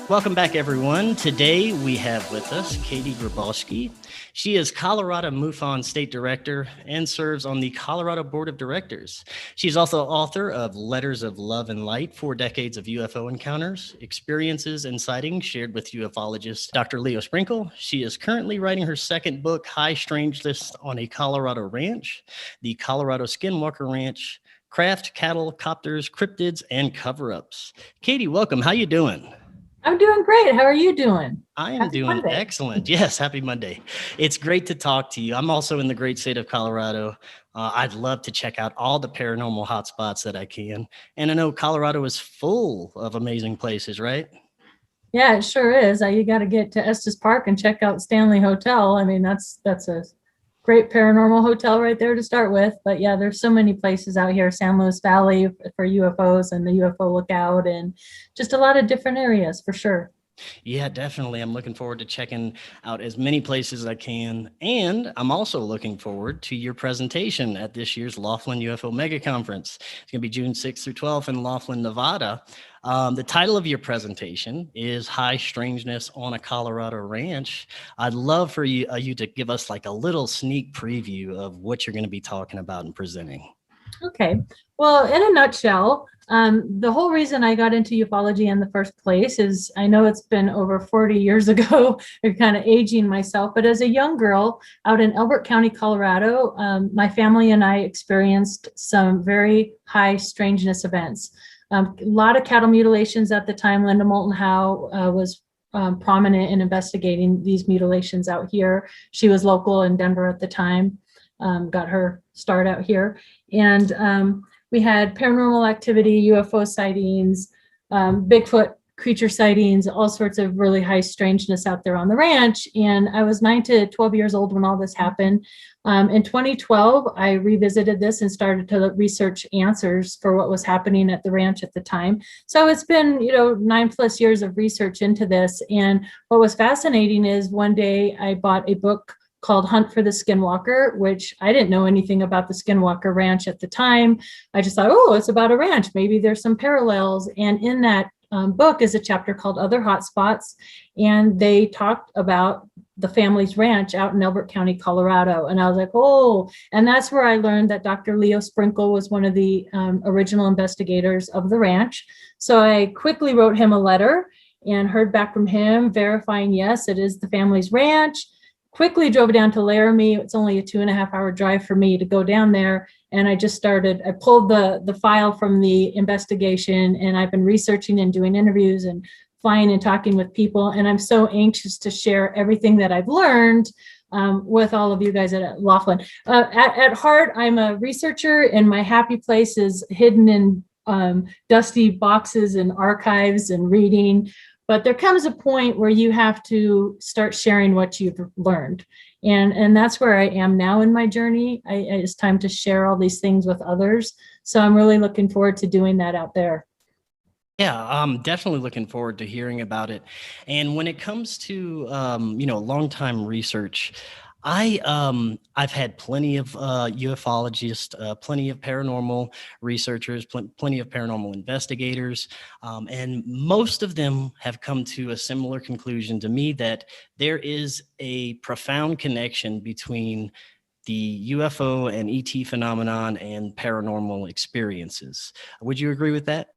Welcome back, everyone. Today we have with us Katie Griboski. She is Colorado MUFON State Director and serves on the Colorado Board of Directors. She's also author of Letters of Love and Light, 4 Decades of UFO Encounters, Experiences and Sightings Shared with ufologist Dr. Leo Sprinkle. She is currently writing her second book, High Strangeness on a Colorado Ranch, the Colorado Skinwalker Ranch, Craft, Cattle, Copters, Cryptids, and Cover-Ups. Katie, welcome. How you doing? I'm doing great. How are you doing? I am doing excellent. Yes, happy Monday. It's great to talk to you. I'm also in the great state of Colorado. I'd love to check out all the paranormal hotspots that I can. And I know Colorado is full of amazing places, right? Yeah, it sure is. You got to get to Estes Park and check out Stanley Hotel. I mean, that's a great paranormal hotel right there to start with. But yeah, there's so many places out here, San Luis Valley for UFOs and the UFO Lookout, and just a lot of different areas for sure. Yeah, definitely. I'm looking forward to checking out as many places as I can. And I'm also looking forward to your presentation at this year's Laughlin UFO Mega Conference. It's going to be June 6th through 12th in Laughlin, Nevada. The title of your presentation is High Strangeness on a Colorado Ranch. I'd love for you to give us like a little sneak preview of what you're going to be talking about and presenting. Okay. Well, in a nutshell, the whole reason I got into ufology in the first place is I know it's been over 40 years ago. I'm kind of aging myself, but as a young girl out in Elbert County, Colorado, my family and I experienced some very high strangeness events. A lot of cattle mutilations at the time. Linda Moulton Howe was prominent in investigating these mutilations out here. She was local in Denver at the time, got her start out here. And we had paranormal activity, UFO sightings, Bigfoot creature sightings, all sorts of really high strangeness out there on the ranch. And I was 9 to 12 years old when all this happened. In 2012, I revisited this and started to research answers for what was happening at the ranch at the time. So it's been, 9+ years of research into this. And what was fascinating is one day I bought a book called Hunt for the Skinwalker, which I didn't know anything about the Skinwalker Ranch at the time. I just thought, oh, it's about a ranch. Maybe there's some parallels. And in that book is a chapter called Other Hotspots. And they talked about the family's ranch out in Elbert County, Colorado. And I was like, oh, and that's where I learned that Dr. Leo Sprinkle was one of the original investigators of the ranch. So I quickly wrote him a letter and heard back from him verifying, yes, it is the family's ranch. Quickly drove down to Laramie. It's only a 2.5-hour drive for me to go down there. And I pulled the file from the investigation, and I've been researching and doing interviews and flying and talking with people. And I'm so anxious to share everything that I've learned with all of you guys at Laughlin. At heart, I'm a researcher, and my happy place is hidden in dusty boxes and archives and reading. But there comes a point where you have to start sharing what you've learned. And that's where I am now in my journey. It's time to share all these things with others. So I'm really looking forward to doing that out there. Yeah, I'm definitely looking forward to hearing about it. And when it comes to, long-time research, I've had plenty of ufologists, plenty of paranormal researchers, plenty of paranormal investigators, and most of them have come to a similar conclusion to me that there is a profound connection between the UFO and ET phenomenon and paranormal experiences. Would you agree with that?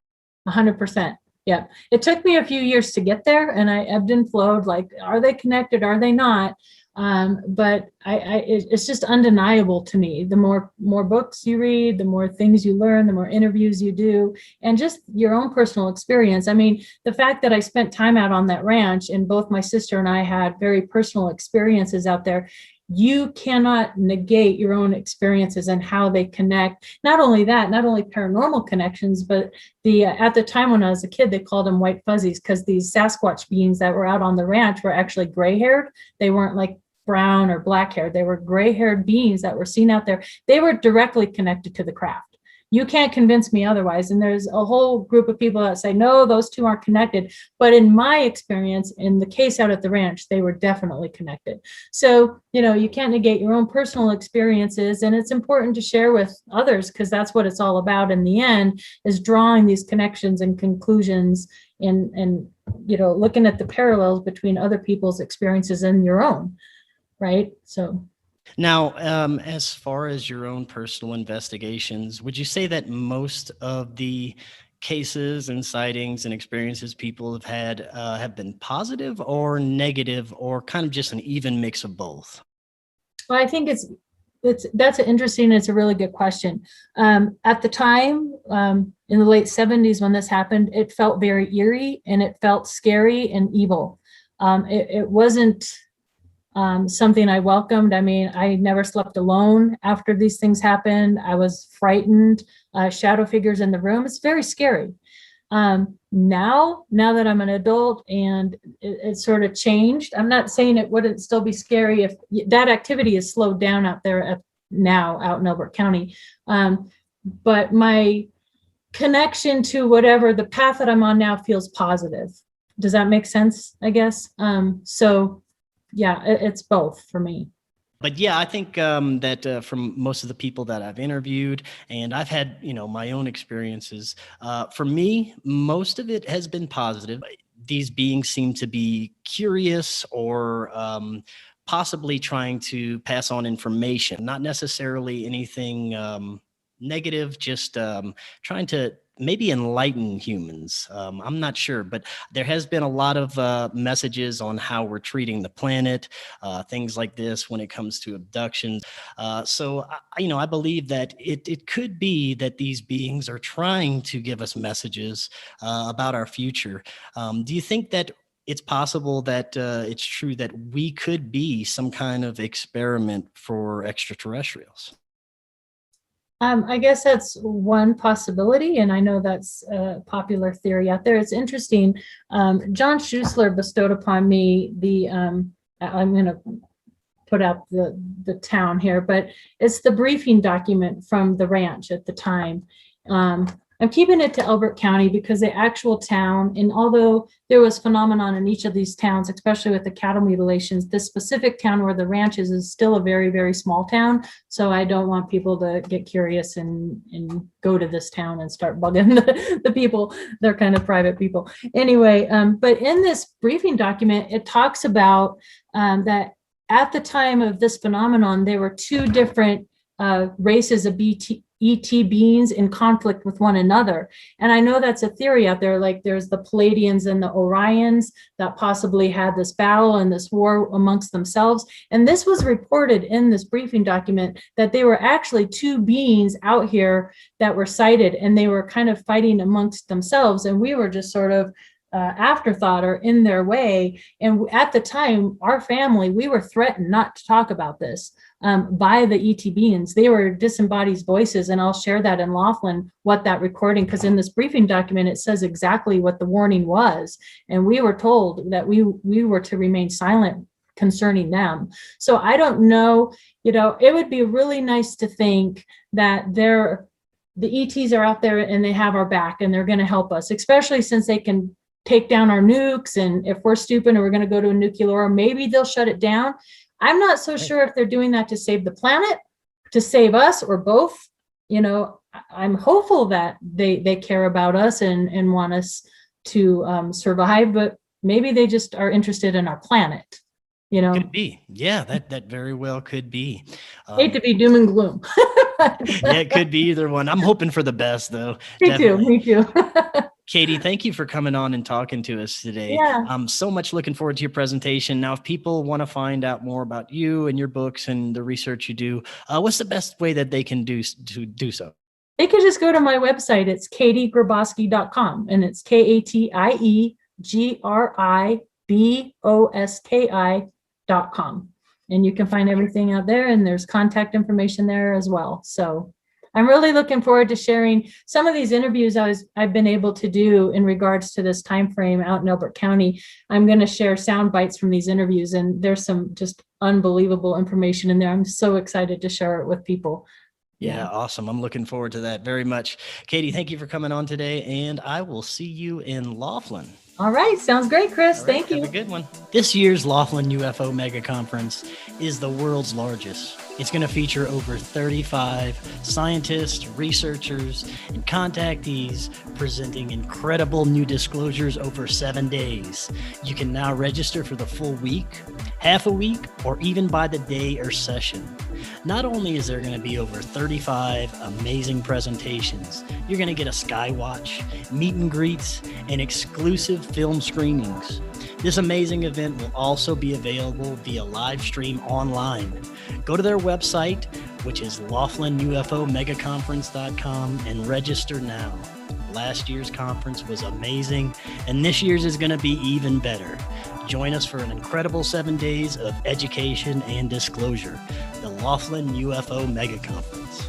100%. Yeah. It took me a few years to get there, and I ebbed and flowed. Like, are they connected? Are they not? But it's just undeniable to me. The more books you read, the more things you learn, the more interviews you do, and just your own personal experience. I mean, the fact that I spent time out on that ranch, and both my sister and I had very personal experiences out there. You cannot negate your own experiences and how they connect. Not only that, not only paranormal connections, but at the time when I was a kid, they called them white fuzzies because these Sasquatch beings that were out on the ranch were actually gray-haired. They weren't like brown or black-haired. They were gray-haired beings that were seen out there. They were directly connected to the craft. You can't convince me otherwise. And there's a whole group of people that say, no, those two aren't connected. But in my experience, in the case out at the ranch, they were definitely connected. So, you can't negate your own personal experiences. And it's important to share with others because that's what it's all about in the end, is drawing these connections and conclusions and looking at the parallels between other people's experiences and your own, right? So. Now, as far as your own personal investigations, would you say that most of the cases and sightings and experiences people have had have been positive or negative, or kind of just an even mix of both? Well, I think that's interesting. It's a really good question. At the time, in the late 70s when this happened, it felt very eerie and it felt scary and evil. It wasn't something I welcomed. I mean, I never slept alone after these things happened. I was frightened. Shadow figures in the room. It's very scary. Now that I'm an adult and it sort of changed, I'm not saying it wouldn't still be scary if that activity is slowed down out there now out in Elbert County. But my connection to whatever the path that I'm on now feels positive. Does that make sense? I guess. So yeah, it's both for me. But yeah, I think that from most of the people that I've interviewed, and I've had, my own experiences, for me, most of it has been positive. These beings seem to be curious or possibly trying to pass on information, not necessarily anything negative, just trying to maybe enlighten humans. I'm not sure, but there has been a lot of messages on how we're treating the planet, things like this when it comes to abductions. I believe that it could be that these beings are trying to give us messages about our future. Do you think that it's possible that it's true that we could be some kind of experiment for extraterrestrials? I guess that's one possibility, and I know that's a popular theory out there. It's interesting. John Schuessler bestowed upon me I'm going to put out the town here, but it's the briefing document from the ranch at the time. I'm keeping it to Elbert County because the actual town, and although there was phenomenon in each of these towns, especially with the cattle mutilations, this specific town where the ranch is still a very, very small town. So I don't want people to get curious and go to this town and start bugging the people. They're kind of private people. Anyway, but in this briefing document, it talks about that at the time of this phenomenon, there were two different races of ET beings in conflict with one another. And I know that's a theory out there, like there's the Palladians and the Orions that possibly had this battle and this war amongst themselves. And this was reported in this briefing document that they were actually two beings out here that were sighted, and they were kind of fighting amongst themselves. And we were just sort of afterthought or in their way. And at the time, our family, we were threatened not to talk about this by the ET beings. They were disembodied voices, and I'll share that in Laughlin, what that recording, because in this briefing document, it says exactly what the warning was. And we were told that we were to remain silent concerning them. So I don't know, it would be really nice to think that the ETs are out there and they have our back and they're going to help us, especially since they can take down our nukes. And if we're stupid and we're going to go to a nuclear war, maybe they'll shut it down. I'm not so sure if they're doing that to save the planet, to save us, or both. I'm hopeful that they care about us and want us to survive, but maybe they just are interested in our planet. Could be. Yeah, that very well could be. Hate to be doom and gloom. Yeah, it could be either one. I'm hoping for the best, though. Me too. Katie, thank you for coming on and talking to us today. Yeah. I'm so much looking forward to your presentation. Now, if people want to find out more about you and your books and the research you do, what's the best way that they can do so? They could just go to my website. It's katiegriboski.com, and it's KatieGriboski.com. And you can find everything out there, and there's contact information there as well. So I'm really looking forward to sharing some of these interviews I've been able to do in regards to this time frame out in Elbert County. I'm going to share sound bites from these interviews, and there's some just unbelievable information in there. I'm so excited to share it with people. Yeah, Yeah. awesome. I'm looking forward to that very much. Katie, thank you for coming on today, and I will see you in Laughlin. All right. Sounds great, Chris. All right, Thank have a you. good one. This year's Laughlin UFO Mega Conference is the world's largest. It's going to feature over 35 scientists, researchers, and contactees presenting incredible new disclosures over 7 days. You can now register for the full week, half a week, or even by the day or session. Not only is there going to be over 35 amazing presentations, you're going to get a skywatch, meet and greets, and exclusive film screenings. This amazing event will also be available via live stream online. Go to their website, which is LaughlinUFOMegaconference.com, and register now. Last year's conference was amazing, and this year's is going to be even better. Join us for an incredible 7 days of education and disclosure, the Laughlin UFO Mega Conference.